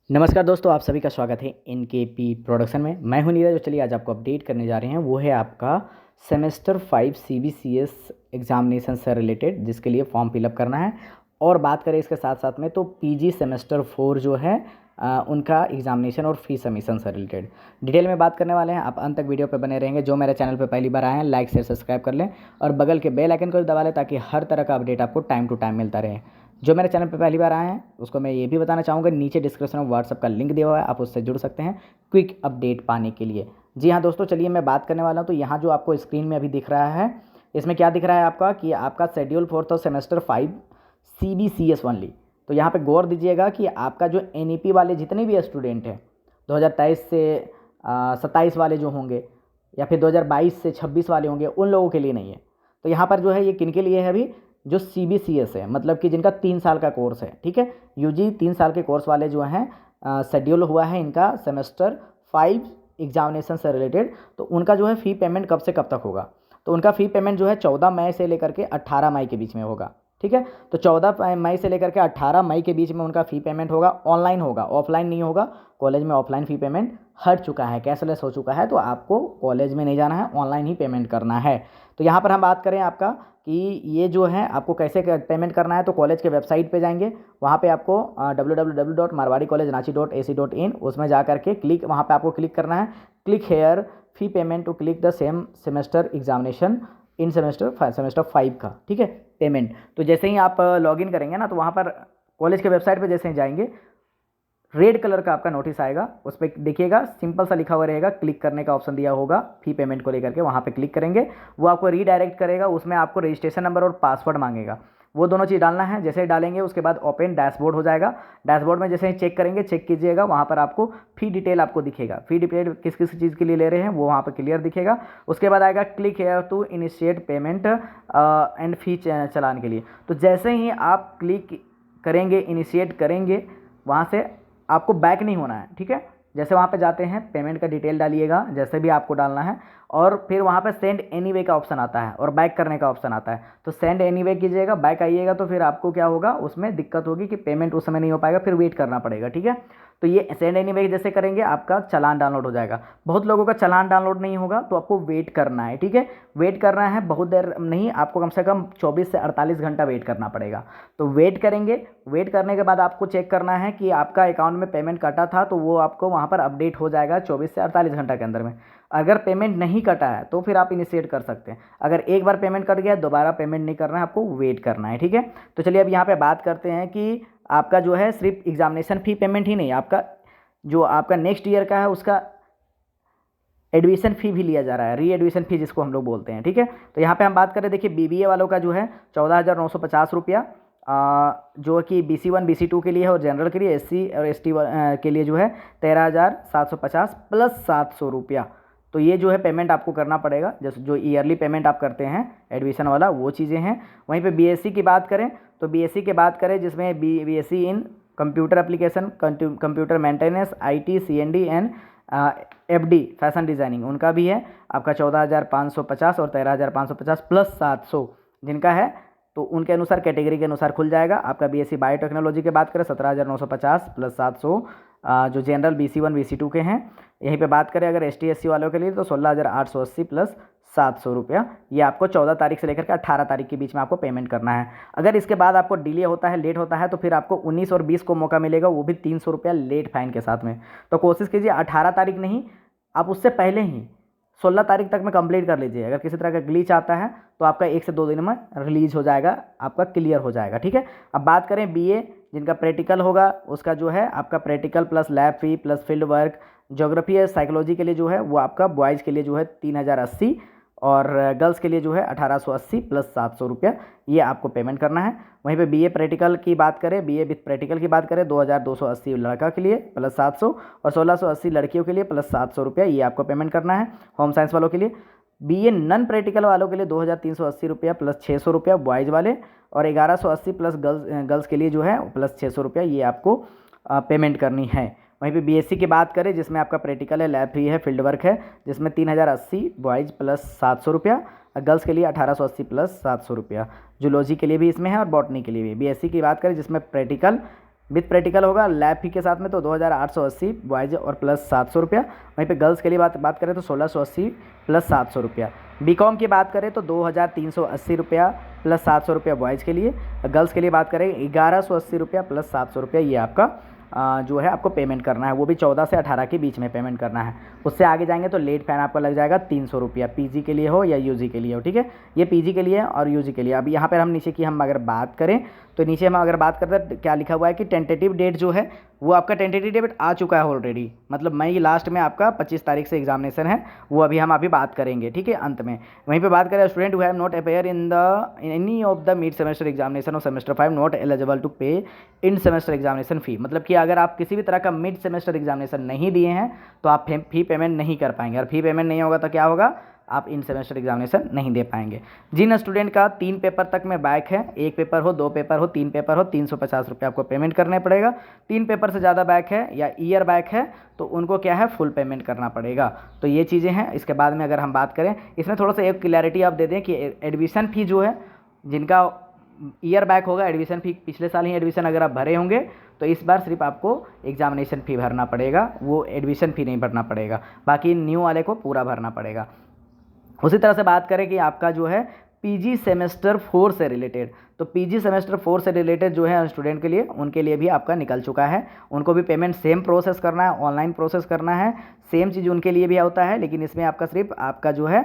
नमस्कार दोस्तों, आप सभी का स्वागत है एनकेपी प्रोडक्शन में। मैं हूं नीरज। चलिए आज आपको अपडेट करने जा रहे हैं, वो है आपका सेमेस्टर 5 सीबीसीएस एग्जामिनेशन से रिलेटेड, जिसके लिए फॉर्म फिलअप करना है। और बात करें इसके साथ साथ में तो पीजी सेमेस्टर 4 जो है उनका एग्जामिनेशन और फी सबमिशन से रिलेटेड डिटेल में बात करने वाले हैं। आप अंत तक वीडियो पर बने रहेंगे। जो मेरे चैनल पर पहली बार आए हैं, लाइक शेयर सब्सक्राइब कर लें और बगल के बेल आइकन को दबा लें, ताकि हर तरह का अपडेट आपको टाइम टू टाइम मिलता रहे। जो मेरे चैनल पर पहली बार आए हैं उसको मैं ये भी बताना चाहूँगा, नीचे डिस्क्रिप्शन में व्हाट्सअप का लिंक दिया हुआ है, आप उससे जुड़ सकते हैं क्विक अपडेट पाने के लिए। जी हाँ दोस्तों, चलिए मैं बात करने वाला हूँ। तो यहाँ जो आपको स्क्रीन में अभी दिख रहा है, इसमें क्या दिख रहा है आपका कि आपका शेड्यूल 4 था सेमेस्टर 5 CBCS ओनली। तो यहाँ पे गौर दीजिएगा कि आपका जो NEP वाले जितने भी स्टूडेंट हैं 2023 से 27 वाले जो होंगे, या फिर 2022 से 26 वाले होंगे, उन लोगों के लिए नहीं है। तो यहाँ पर जो है ये किन के लिए है? अभी जो CBCS है, मतलब कि जिनका 3 साल का कोर्स है, ठीक है, UG 3 साल के कोर्स वाले जो हैं, शेड्यूल हुआ है इनका सेमेस्टर 5 एग्जामिनेशन से रिलेटेड। तो उनका जो है फ़ी पेमेंट कब से कब तक होगा? तो उनका फ़ी पेमेंट जो है 14 मई से लेकर के 18 मई के बीच में होगा, ठीक है। तो 14 मई से लेकर के 18 मई के बीच में उनका फ़ी पेमेंट होगा। ऑनलाइन होगा, ऑफलाइन नहीं होगा। कॉलेज में ऑफलाइन फ़ी पेमेंट हट चुका है, कैशलेस हो चुका है। तो आपको कॉलेज में नहीं जाना है, ऑनलाइन ही पेमेंट करना है। तो यहाँ पर हम बात करें आपका कि ये जो है आपको कैसे पेमेंट करना है, तो कॉलेज के वेबसाइट पे जाएंगे। वहाँ पे आपको www.marwadicollegeranchi.ac.in उसमें जा करके वहाँ पे आपको क्लिक करना है, click here fee payment to click the same semester examination in semester 5 का, ठीक है, पेमेंट। तो जैसे ही आप लॉगिन करेंगे ना, तो वहाँ पर कॉलेज के वेबसाइट पे जैसे ही जाएंगे, रेड कलर का आपका नोटिस आएगा, उस पर देखिएगा, सिंपल सा लिखा हुआ रहेगा, क्लिक करने का ऑप्शन दिया होगा फी पेमेंट को लेकर के, वहाँ पे क्लिक करेंगे, वो आपको रीडायरेक्ट करेगा। उसमें आपको रजिस्ट्रेशन नंबर और पासवर्ड मांगेगा, वो दोनों चीज़ डालना है। जैसे ही डालेंगे उसके बाद ओपन डैशबोर्ड हो जाएगा। डैशबोर्ड में जैसे ही चेक करेंगे, चेक कीजिएगा, वहाँ पर आपको फ़ी डिटेल आपको दिखेगा। फ़ी डिटेल किस किस चीज़ के लिए ले रहे हैं वो वहाँ पर क्लियर दिखेगा। उसके बाद आएगा click here to initiate payment and fee challan के लिए। तो जैसे ही आप क्लिक करेंगे, इनिशिएट करेंगे, वहाँ से आपको बैक नहीं होना है, ठीक है। जैसे वहाँ पे जाते हैं, पेमेंट का डिटेल डालिएगा, जैसे भी आपको डालना है, और फिर वहाँ पे सेंड एनीवे का ऑप्शन आता है और बैक करने का ऑप्शन आता है। तो सेंड एनीवे कीजिएगा, बैक आइएगा, तो फिर आपको क्या होगा, उसमें दिक्कत होगी कि पेमेंट उस समय नहीं हो पाएगा, फिर वेट करना पड़ेगा, ठीक है। तो ये सेंड एनीवे जैसे करेंगे, आपका चालान डाउनलोड हो जाएगा। बहुत लोगों का चालान डाउनलोड नहीं होगा, तो आपको वेट करना है, ठीक है। वेट करना है, बहुत देर नहीं, आपको कम से कम 24 से 48 घंटा वेट करना पड़ेगा। तो वेट करेंगे, वेट करने के बाद आपको चेक करना है कि आपका अकाउंट में पेमेंट कटा था, तो वो आपको वहाँ पर अपडेट हो जाएगा 24 से 48 घंटा के अंदर में। अगर पेमेंट नहीं कटा है तो फिर आप इनिशिएट कर सकते हैं। अगर एक बार पेमेंट कट गया, दोबारा पेमेंट नहीं करना है, आपको वेट करना है, ठीक है। तो चलिए अब यहाँ पे बात करते हैं कि आपका जो है सिर्फ एग्जामिनेशन फ़ी पेमेंट ही नहीं, आपका जो आपका नेक्स्ट ईयर का है उसका एडमिशन फ़ी भी लिया जा रहा है, री एडमिशन फ़ी जिसको हम लोग बोलते हैं, ठीक है। तो यहाँ पे हम बात करें, देखिए BBA वालों का जो है 14,950 रुपया, जो कि BC1 BC2 के लिए है, और जनरल के लिए SC और ST के लिए जो है 13,750 प्लस 700 रुपया। तो ये जो है पेमेंट आपको करना पड़ेगा, जैसे जो ईयरली पेमेंट आप करते हैं एडमिशन वाला, वो चीज़ें हैं। वहीं पे BSc की बात करें, तो BSc की बात करें जिसमें BSc in computer application, computer maintenance, IT CND and FD fashion designing, उनका भी है आपका 14,550 और 13,550 प्लस 700 जिनका है। तो उनके अनुसार, कैटेगरी के अनुसार खुल जाएगा। आपका BSc बायोटेक्नोलॉजी की बात करें 17,950 प्लस 700, जो जनरल BC1 BC2 के हैं। यहीं पे बात करें अगर ST SC वालों के लिए, तो 16,880 प्लस 700 रुपया। ये आपको 14 तारीख से लेकर के 18 तारीख के बीच में आपको पेमेंट करना है। अगर इसके बाद आपको डिले होता है, लेट होता है, तो फिर आपको 19 और 20 को मौका मिलेगा, वो भी 300 रुपया लेट फाइन के साथ में। तो कोशिश कीजिए 18 तारीख नहीं, आप उससे पहले ही 16 तारीख तक में कंप्लीट कर लीजिए। अगर किसी तरह का ग्लिच आता है तो आपका 1 से 2 दिन में रिलीज हो जाएगा, आपका क्लियर हो जाएगा, ठीक है। अब बात करें BA, जिनका प्रैक्टिकल होगा, उसका जो है आपका प्रैक्टिकल प्लस लैब फी प्लस फील्ड वर्क, ज्योग्राफी या साइकोलॉजी के लिए जो है वो आपका बॉयज़ के लिए जो है 3,080, और गर्ल्स के लिए जो है 1,880 प्लस 700 रुपया, ये आपको पेमेंट करना है। वहीं पे BA प्रैक्टिकल की बात करें, BA विथ प्रैक्टिकल की बात करें, 2,280 लड़का के लिए प्लस 700, और 1,680 लड़कियों के लिए प्लस 700 रुपया, ये आपको पेमेंट करना है। होम साइंस वालों के लिए, BA नॉन प्रैक्टिकल वालों के लिए 2,380 रुपया प्लस 600 रुपया बॉयज़ वाले, और 1,180 प्लस गर्ल्स के लिए जो है प्लस 600 रुपया, ये आपको पेमेंट करनी है। वहीं पे BSc की बात करें, जिसमें आपका प्रैक्टिकल है, लैब फी है, फील्ड वर्क है, जिसमें 3,080 बॉयज़ प्लस 700 रुपया, गर्ल्स के लिए 1,880 प्लस 700 रुपया। जूलॉजी के लिए भी इसमें है और बॉटनी के लिए भी। BSc की बात करें जिसमें प्रैक्टिकल विथ प्रैक्टिकल होगा लैब फी के साथ में तो 2880 बॉयज़ और प्लस 700 रुपया। वहीं पे गर्ल्स के लिए बात करें तो 1680 प्लस 700 रुपया। बीकॉम की बात करें तो 2380 रुपया प्लस 700 रुपया बॉयज़ के लिए। गर्ल्स के लिए बात करें 1180 रुपया प्लस 700 रुपया ये आपका जो है आपको पेमेंट करना है, वो भी 14 से 18 के बीच में पेमेंट करना है। उससे आगे जाएंगे तो लेट फ़ैन आपका लग जाएगा 300 रुपया, पीजी के लिए हो या यूजी के लिए हो, ठीक है। ये पीजी के लिए और यूजी के लिए। अब यहाँ पर हम नीचे की हम अगर बात करें तो नीचे हम अगर बात करते हैं क्या लिखा हुआ है कि टेंटेटिव डेट जो है वो आपका टेंटेटिव डेट आ चुका है ऑलरेडी, मतलब मई लास्ट में आपका 25 तारीख से एग्जामिनेशन है, वो अभी हम बात करेंगे, ठीक है, अंत में। वहीं पे बात करें student who have not appear in any of the mid semester examination of semester 5 not eligible to pay in semester examination फ़ी, मतलब कि अगर आप किसी भी तरह का मिड सेमेस्टर एग्जामिनेशन नहीं दिए हैं तो आप फ़ी पेमेंट नहीं कर पाएंगे, और फ़ी पेमेंट नहीं होगा तो क्या होगा, आप इन सेमेस्टर एग्जामिनेशन नहीं दे पाएंगे। जिन स्टूडेंट का 3 पेपर तक में बैक है, 1 पेपर हो, 2 पेपर हो, 3 पेपर हो, 350 रुपये आपको पेमेंट करने पड़ेगा। 3 पेपर से ज़्यादा बैक है या ईयर बैक है तो उनको क्या है, फुल पेमेंट करना पड़ेगा। तो ये चीज़ें हैं। इसके बाद में अगर हम बात करें, इसमें थोड़ा सा एक क्लैरिटी आप दे दें कि एडमिशन फ़ी जो है, जिनका ईयर बैक होगा, एडमिशन फ़ी पिछले साल ही एडमिशन अगर आप भरे होंगे तो इस बार सिर्फ आपको एग्जामिनेशन फ़ी भरना पड़ेगा, वो एडमिशन फ़ी नहीं भरना पड़ेगा, बाकी न्यू वाले को पूरा भरना पड़ेगा। उसी तरह से बात करें कि आपका जो है पीजी सेमेस्टर 4 से रिलेटेड, तो पीजी सेमेस्टर 4 से रिलेटेड जो है स्टूडेंट के लिए, उनके लिए भी आपका निकल चुका है। उनको भी पेमेंट सेम प्रोसेस करना है, ऑनलाइन प्रोसेस करना है, सेम चीज़ उनके लिए भी होता है, लेकिन इसमें आपका सिर्फ आपका जो है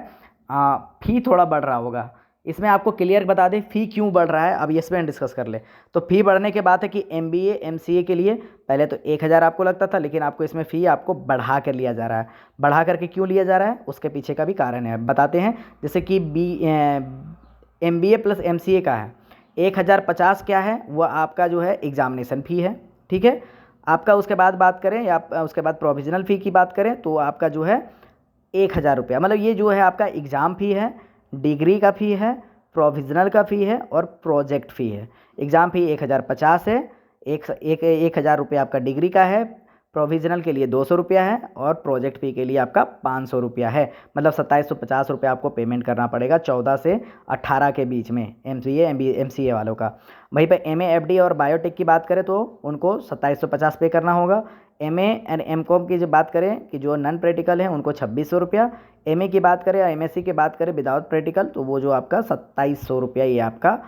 फ़ी थोड़ा बढ़ रहा होगा। इसमें आपको क्लियर बता दें फ़ी क्यों बढ़ रहा है, अब इस पर डिस्कस कर ले। तो फ़ी बढ़ने के बाद है कि MBA MCA के लिए पहले तो 1000 आपको लगता था, लेकिन आपको इसमें फ़ी आपको बढ़ा कर लिया जा रहा है। बढ़ा करके क्यों लिया जा रहा है, उसके पीछे का भी कारण है, बताते हैं। जैसे कि MBA प्लस MCA का है 1050 क्या है, वह आपका जो है एग्ज़ामिनेशन फ़ी है, ठीक है। आपका उसके बाद बात करें या उसके बाद प्रोविज़नल फ़ी की बात करें तो आपका जो है 1000 रुपया, मतलब ये जो है आपका एग्ज़ाम फ़ी है, डिग्री का फ़ी है, प्रोविज़नल का फ़ी है और प्रोजेक्ट फ़ी है। एग्ज़ाम फ़ी 1050 है, 1000 रुपया आपका डिग्री का है, प्रोविज़नल के लिए 200 रुपया है और प्रोजेक्ट फ़ी के लिए आपका 500 रुपया है, मतलब 2750 रुपया आपको पेमेंट करना पड़ेगा 14 से 18 के बीच में MCA MCA वालों का। वहीं पे MA FD और बायोटेक की बात करें तो उनको 2750 पे करना होगा। MA एंड MCOM की जो बात करें कि जो नॉन प्रैक्टिकल है उनको 2600 रुपया। MA की बात करें या MSc की बात करें विदाउट प्रैक्टिकल तो वो जो आपका 2700 रुपया ये आपका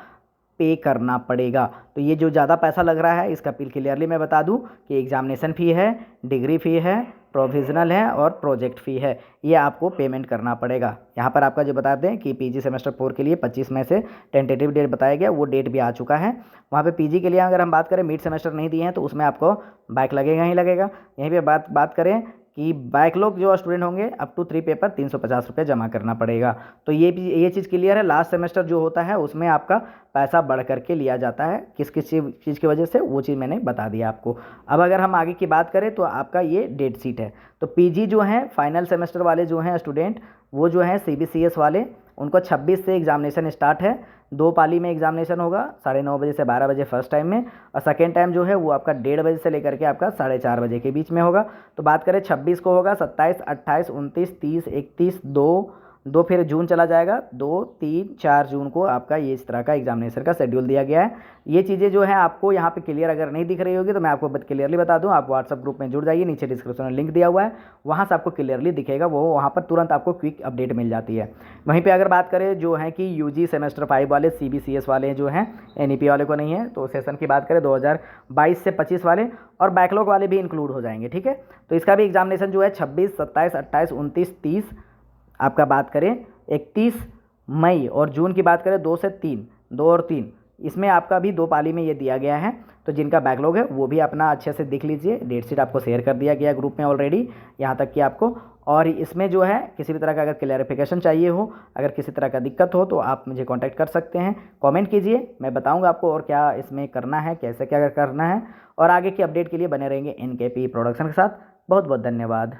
पे करना पड़ेगा। तो ये जो ज़्यादा पैसा लग रहा है इसका क्लियरली मैं बता दूं कि एग्जामिनेशन फ़ी है, डिग्री फ़ी है, प्रोविज़नल है और प्रोजेक्ट फ़ी है, ये आपको पेमेंट करना पड़ेगा। यहाँ पर आपका जो बता दें कि पीजी सेमेस्टर 4 के लिए 25 मई से टेंटेटिव डेट बताया गया, वो डेट भी आ चुका है। वहाँ पे पीजी के लिए अगर हम बात करें मिड सेमेस्टर नहीं दिए हैं तो उसमें आपको बैक लगेगा ही लगेगा। यहीं पे बात करें कि बैकलॉग जो स्टूडेंट होंगे अप टू 3 पेपर 350 रुपये जमा करना पड़ेगा। तो ये चीज़ क्लियर है। लास्ट सेमेस्टर जो होता है उसमें आपका पैसा बढ़ करके लिया जाता है, किस किस चीज़ की वजह से, वो चीज़ मैंने बता दिया आपको। अब अगर हम आगे की बात करें तो आपका ये डेट शीट है। तो पीजी जो है फाइनल सेमेस्टर वाले जो हैं स्टूडेंट, वो जो हैं CBCS वाले, उनको 26 से एग्जामिनेशन स्टार्ट है। 2 पाली में एग्जामिनेशन होगा, 9:30 बजे से 12 बजे फर्स्ट टाइम में, और सेकेंड टाइम जो है वो आपका 1:30 बजे से लेकर के आपका 4:30 बजे के बीच में होगा। तो बात करें 26 को होगा, 27, 28, 29, 30, 31, 2 फिर जून चला जाएगा, 2, 3, 4 जून को आपका ये इस तरह का एग्जामिनेशन का शेड्यूल दिया गया है। ये चीज़ें जो है आपको यहाँ पे क्लियर अगर नहीं दिख रही होगी तो मैं आपको क्लियरली बता दूँ, आप व्हाट्सअप ग्रुप में जुड़ जाइए, नीचे डिस्क्रिप्शन में लिंक दिया हुआ है, वहाँ से आपको क्लियरली दिखेगा, वो वहाँ पर तुरंत आपको क्विक अपडेट मिल जाती है। वहीं पर अगर बात करें जो है कि UG सेमेस्टर 5 वाले CBCS वाले जो हैं, NEP वाले को नहीं है, तो सेशन की बात करें 2022 से 25 वाले और बैकलॉग वाले भी इंक्लूड हो जाएंगे, ठीक है। तो इसका भी एग्जामिनेशन जो है 26, 27, 28, 29, 30 आपका बात करें 31 मई, और जून की बात करें 2 से 3, 2 और 3, इसमें आपका भी 2 पाली में ये दिया गया है। तो जिनका बैकलॉग है वो भी अपना अच्छे से देख लीजिए, डेट शीट आपको शेयर कर दिया गया ग्रुप में ऑलरेडी, यहाँ तक कि आपको। और इसमें जो है किसी भी तरह का अगर क्लैरिफिकेशन चाहिए हो, अगर किसी तरह का दिक्कत हो तो आप मुझे कांटेक्ट कर सकते हैं, कमेंट कीजिए, मैं बताऊंगा आपको और क्या इसमें करना है, कैसे क्या करना है। और आगे की अपडेट के लिए बने रहेंगे NKP प्रोडक्शन के साथ। बहुत बहुत धन्यवाद।